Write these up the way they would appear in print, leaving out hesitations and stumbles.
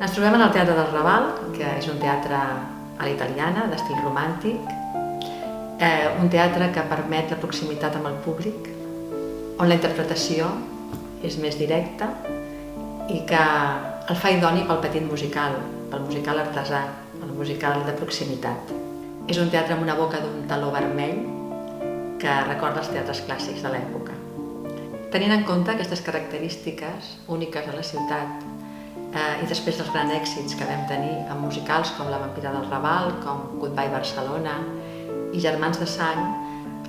Ens trobem en el Teatre del Raval, que és un teatre a la italiana, d'estil romàntic, un teatre que permet la proximitat amb el públic, on la interpretació és més directa i que el fa idoni pel petit musical, pel musical artesà, el musical de proximitat. És un teatre amb una boca d'un taló vermell que recorda els teatres clàssics de l'època. Tenint en compte aquestes característiques úniques a la ciutat i després dels grans èxits que vam tenir amb musicals com La Vampira del Raval, com Goodbye Barcelona i Germans de Sang,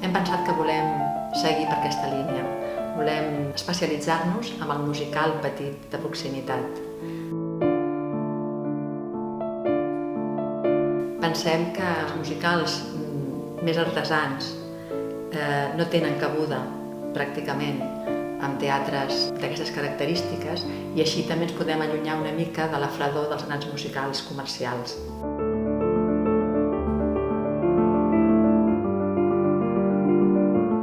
hem pensat que volem seguir per aquesta línia. Volem especialitzar-nos en el musical petit de proximitat. Pensem que els musicals més artesans no tenen cabuda pràcticament amb teatres d'aquestes característiques i així també ens podem allunyar una mica de la fredor dels grans musicals comercials.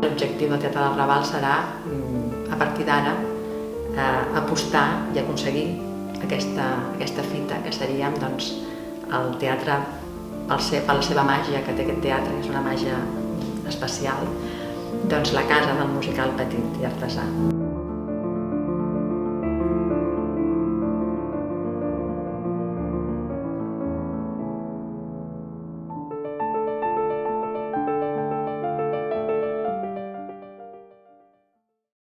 L'objectiu del Teatre del Raval serà, a partir d'ara, apostar i aconseguir aquesta fita, que seria el teatre, per la seva màgia que té aquest teatre, que és una màgia especial, la casa del musical petit i artesà.